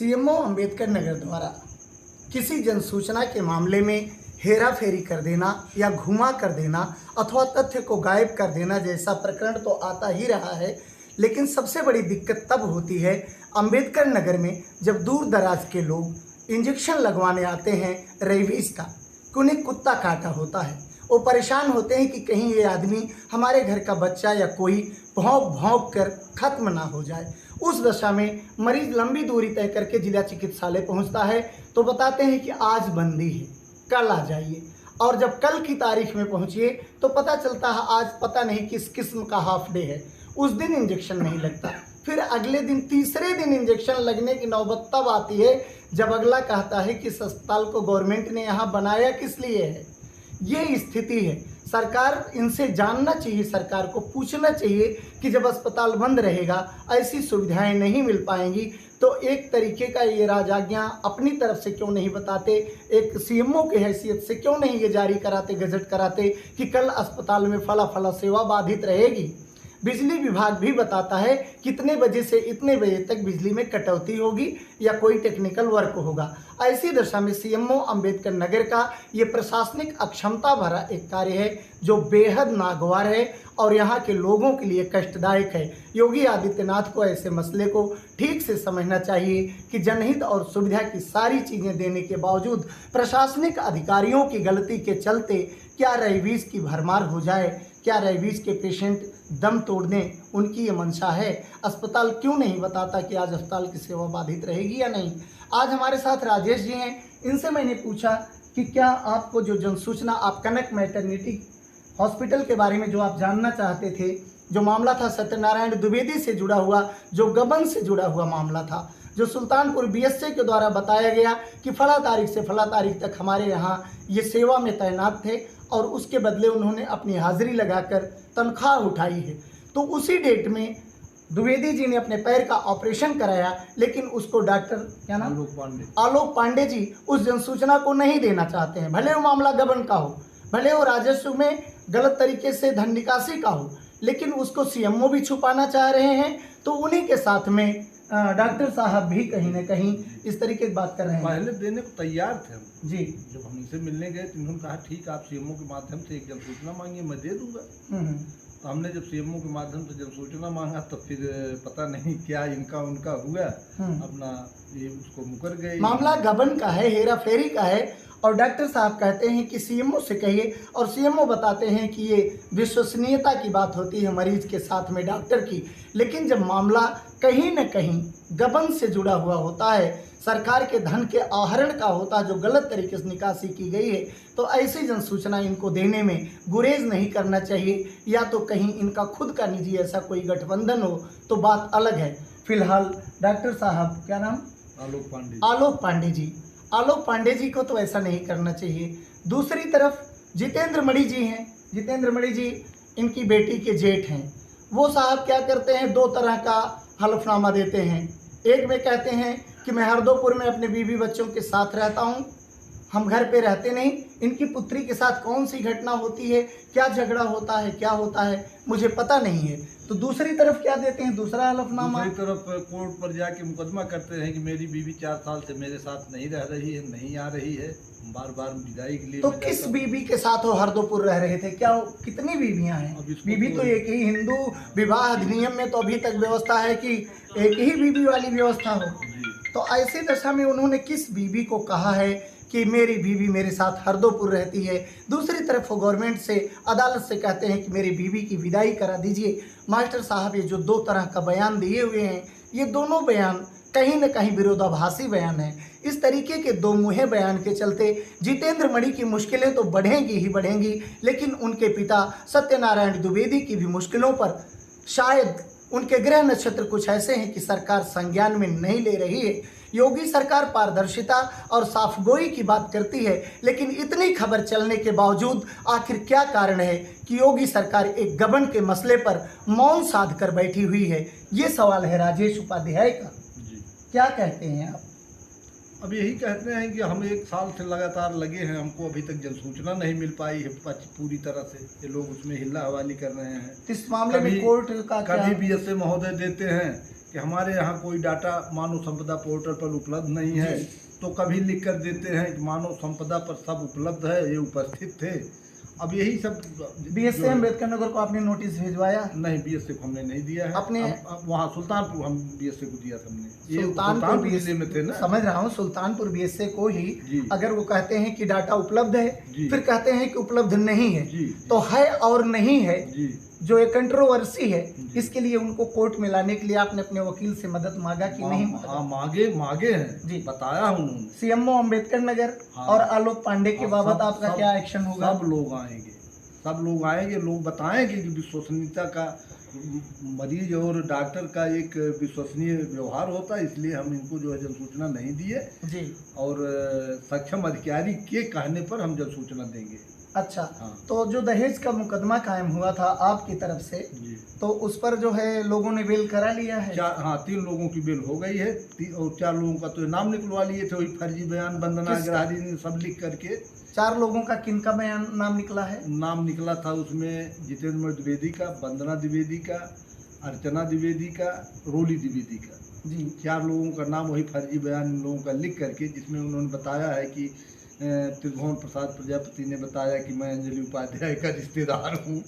CMO Ambedkar Nagar द्वारा किसी जनसूचना के मामले में हेरा फेरी कर देना या घुमा कर देना अथवा तथ्य को गायब कर देना जैसा प्रकरण तो आता ही रहा है। लेकिन सबसे बड़ी दिक्कत तब होती है अंबेडकर नगर में जब दूर दराज के लोग इंजेक्शन लगवाने आते हैं रेबीज का, कि उन्हें कुत्ता काटा होता है। वो परेशान होते हैं कि कहीं ये आदमी हमारे घर का बच्चा या कोई भौंक भौंक कर खत्म ना हो जाए। उस दशा में मरीज लंबी दूरी तय करके जिला चिकित्सालय पहुंचता है तो बताते हैं कि आज बंदी है, कल आ जाइए। और जब कल की तारीख में पहुंचिए तो पता चलता है आज पता नहीं किस किस्म का हाफ डे है, उस दिन इंजेक्शन नहीं लगता। फिर अगले दिन तीसरे दिन इंजेक्शन लगने की नौबत तब आती है जब अगला कहता है कि इस अस्पताल को गवर्नमेंट ने यहाँ बनाया किस लिए है। ये स्थिति है। सरकार इनसे जानना चाहिए, सरकार को पूछना चाहिए कि जब अस्पताल बंद रहेगा, ऐसी सुविधाएं नहीं मिल पाएंगी तो एक तरीके का ये राजाज्ञा अपनी तरफ से क्यों नहीं बताते, एक सीएमओ की हैसियत से क्यों नहीं ये जारी कराते, गजट कराते कि कल अस्पताल में फला फला सेवा बाधित रहेगी। बिजली विभाग भी बताता है कितने बजे से इतने बजे तक बिजली में कटौती होगी या कोई टेक्निकल वर्क होगा। ऐसी दशा में सीएमओ अंबेडकर नगर का ये प्रशासनिक अक्षमता भरा एक कार्य है जो बेहद नागवार है और यहाँ के लोगों के लिए कष्टदायक है। योगी आदित्यनाथ को ऐसे मसले को ठीक से समझना चाहिए कि जनहित और सुविधा की सारी चीज़ें देने के बावजूद प्रशासनिक अधिकारियों की गलती के चलते क्या रेबीज की भरमार हो जाए, क्या रेबीज के पेशेंट दम तोड़ दें, उनकी ये मंशा है। अस्पताल क्यों नहीं बताता कि आज अस्पताल की सेवा बाधित रहेगी या नहीं। आज हमारे साथ राजेश जी हैं, इनसे मैंने पूछा कि क्या आपको जो जनसूचना आप कनक मैटरनिटी हॉस्पिटल के बारे में जो आप जानना चाहते थे, जो मामला था सत्यनारायण द्विवेदी से जुड़ा हुआ, जो गबन से जुड़ा हुआ मामला था, जो सुल्तानपुर बीएसए के द्वारा बताया गया कि फला तारीख से फला तारीख तक हमारे यहाँ ये सेवा में तैनात थे और उसके बदले उन्होंने अपनी हाजिरी लगाकर तनख्वाह उठाई है, तो उसी डेट में द्विवेदी जी ने अपने पैर का ऑपरेशन कराया, लेकिन उसको डॉक्टर क्या नाम आलोक पांडे जी उस जनसूचना को नहीं देना चाहते हैं। भले वो मामला गबन का हो, भले वो राजस्व में गलत तरीके से धन निकासी का हो, लेकिन उसको सीएमओ भी छुपाना चाह रहे हैं। तो उन्हीं के साथ में डॉक्टर साहब भी कहीं ना कहीं इस तरीके की बात कर रहे हैं। पहले देने को तैयार थे हम जी। जब हम इनसे मिलने गए तो इन्होंने कहा ठीक आप सीएमओ के माध्यम से एक जनसूचना मांगिए, मैं दे दूंगा। तो हमने जब सीएमओ के माध्यम से जनसूचना मांगा तो फिर पता नहीं क्या इनका उनका हुआ, अपना ये उसको मुकर गए। मामला गबन का है, हेरा फेरी का है और डॉक्टर साहब कहते हैं कि सीएमओ से कहिए और सीएमओ बताते हैं कि ये विश्वसनीयता की बात होती है मरीज के साथ में डॉक्टर की। लेकिन जब मामला कहीं न कहीं गबन से जुड़ा हुआ होता है, सरकार के धन के आहरण का होता है जो गलत तरीके से निकासी की गई है, तो ऐसी जनसूचना इनको देने में गुरेज नहीं करना चाहिए। या तो कहीं इनका खुद का निजी ऐसा कोई गठबंधन हो तो बात अलग है। फिलहाल डॉक्टर साहब क्या नाम, आलोक पांडे जी को तो ऐसा नहीं करना चाहिए। दूसरी तरफ जितेंद्र मणि जी हैं, जितेंद्र मणि जी इनकी बेटी के जेठ हैं। वो साहब क्या करते हैं, दो तरह का हलफनामा देते हैं। एक में कहते हैं कि मैं हरदोपुर में अपने बीवी बच्चों के साथ रहता हूँ, हम घर पे रहते नहीं। इनकी पुत्री के साथ कौन सी घटना होती है, क्या झगड़ा होता है, क्या होता है, मुझे पता नहीं है। तो दूसरी तरफ क्या देते हैं, दूसरा हलफनामा, दूसरी तरफ कोर्ट पर जाके मुकदमा करते हैं कि मेरी बीवी 4 साल से मेरे साथ नहीं रह रही है, नहीं आ रही है, बार बार विदाई के लिए। तो किस बीवी के साथ वो हरदोपुर रह रहे थे, क्या कितनी बीवियां हैं? बीवी तो एक ही, हिंदू विवाह अधिनियम में तो अभी तक व्यवस्था है कि एक ही बीवी वाली व्यवस्था हो। तो ऐसी दशा में उन्होंने किस बीवी को कहा है कि मेरी बीवी मेरे साथ हरदोपुर रहती है। दूसरी तरफ वो गवर्नमेंट से, अदालत से कहते हैं कि मेरी बीवी की विदाई करा दीजिए। मास्टर साहब ये जो दो तरह का बयान दिए हुए हैं, ये दोनों बयान कहीं न कहीं विरोधाभासी बयान है। इस तरीके के दो मुहे बयान के चलते जितेंद्र मणि की मुश्किलें तो बढ़ेंगी ही बढ़ेंगी, लेकिन उनके पिता सत्यनारायण द्विवेदी की भी मुश्किलों पर शायद उनके ग्रह नक्षत्र कुछ ऐसे हैं कि सरकार संज्ञान में नहीं ले रही है। योगी सरकार पारदर्शिता और साफगोई की बात करती है, लेकिन इतनी खबर चलने के बावजूद आखिर क्या कारण है कि योगी सरकार एक गबन के मसले पर मौन साध कर बैठी हुई है। ये सवाल है राजेश उपाध्याय का। क्या कहते हैं आप? अब यही कहते हैं कि हम 1 साल से लगातार लगे हैं, हमको अभी तक जनसूचना नहीं मिल पाई है पूरी तरह से। ये लोग उसमें हिल्ला हवाली कर रहे हैं। इस मामले में कोर्ट का कभी बीएसए महोदय देते हैं कि हमारे यहाँ कोई डाटा मानव संपदा पोर्टल पर उपलब्ध नहीं है, तो कभी लिख कर देते हैं कि मानव संपदा पर सब उपलब्ध है, ये उपस्थित थे। अब यही सब बीएसए अम्बेडकर नगर को आपने नोटिस भिजवाया? नहीं, बीएसए को हमने नहीं दिया है। अपने वहाँ सुल्तानपुर हम बीएसए को दिया था हमने। ये सुल्तानपुर जिले में थे ना। समझ रहा हूँ, सुल्तानपुर बीएसए को ही जी। अगर वो कहते हैं कि डाटा उपलब्ध है, जी। फिर कहते हैं कि उपलब्ध नहीं है, जी। तो है और नहीं है जी। जो एक कंट्रोवर्सी है, इसके लिए उनको कोर्ट में लाने के लिए आपने अपने वकील से मदद मांगा कि नहीं? हाँ, मांगे हैं जी, बताया उन्होंने। सीएमओ अम्बेडकर नगर हाँ। और आलोक पांडे के बाबत आपका सब, क्या एक्शन होगा? सब लोग आएंगे, लोग बताएंगे कि विश्वसनीयता का, मरीज और डॉक्टर का एक विश्वसनीय व्यवहार होता है, इसलिए हम इनको जो है जन सूचना नहीं दिए जी। और सक्षम अधिकारी के कहने पर हम जन सूचना देंगे। अच्छा। हाँ। तो जो दहेज का मुकदमा कायम हुआ था आपकी तरफ से, जी। तो उस पर जो है लोगों ने बेल करा लिया है? 3 लोगों की बेल हो गई है और 4 लोगों का तो नाम निकलवा लिए थे, वही फर्जी बयान, वंदना अग्रहरी ने सब लिख करके। 4 लोगों का किनका बयान नाम निकला है? नाम निकला था उसमें जितेंद्र द्विवेदी का, वंदना द्विवेदी का, अर्चना द्विवेदी का, रोली द्विवेदी का। जी। 4 लोगों का नाम वही फर्जी बयान इन लोगों का लिख करके, जिसमें उन्होंने बताया है कि त्रिभुवन प्रसाद प्रजापति ने बताया कि मैं अंजलि उपाध्याय का रिश्तेदार हूँ।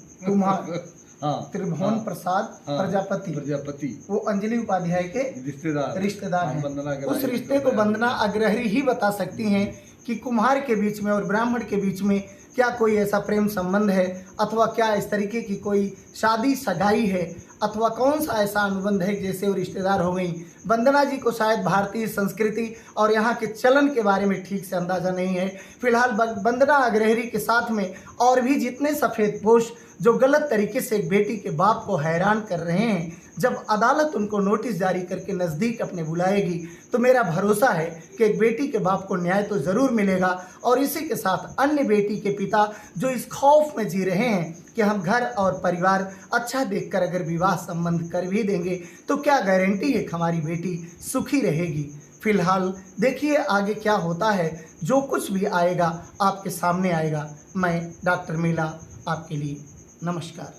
हाँ, त्रिभुवन प्रसाद प्रजापति वो अंजलि उपाध्याय के रिश्तेदार हैं। उस रिश्ते को वंदना अग्रहरी ही बता सकती हैं कि कुम्हार के बीच में और ब्राह्मण के बीच में क्या कोई ऐसा प्रेम संबंध है, अथवा क्या इस तरीके की कोई शादी सगाई है, अथवा कौन सा ऐसा अनुबंध है जैसे वो रिश्तेदार हो गई। वंदना जी को शायद भारतीय संस्कृति और यहाँ के चलन के बारे में ठीक से अंदाज़ा नहीं है। फिलहाल वंदना अग्रहरी के साथ में और भी जितने सफ़ेदपोश जो गलत तरीके से एक बेटी के बाप को हैरान कर रहे हैं, जब अदालत उनको नोटिस जारी करके नज़दीक अपने बुलाएगी तो मेरा भरोसा है कि एक बेटी के बाप को न्याय तो ज़रूर मिलेगा। और इसी के साथ अन्य बेटी के पिता जो इस खौफ में जी रहे हैं कि हम घर और परिवार अच्छा देखकर अगर विवाह संबंध कर भी देंगे तो क्या गारंटी है कि हमारी बेटी सुखी रहेगी। फिलहाल देखिए आगे क्या होता है, जो कुछ भी आएगा आपके सामने आएगा। मैं डॉक्टर मीला आपके लिए नमस्कार।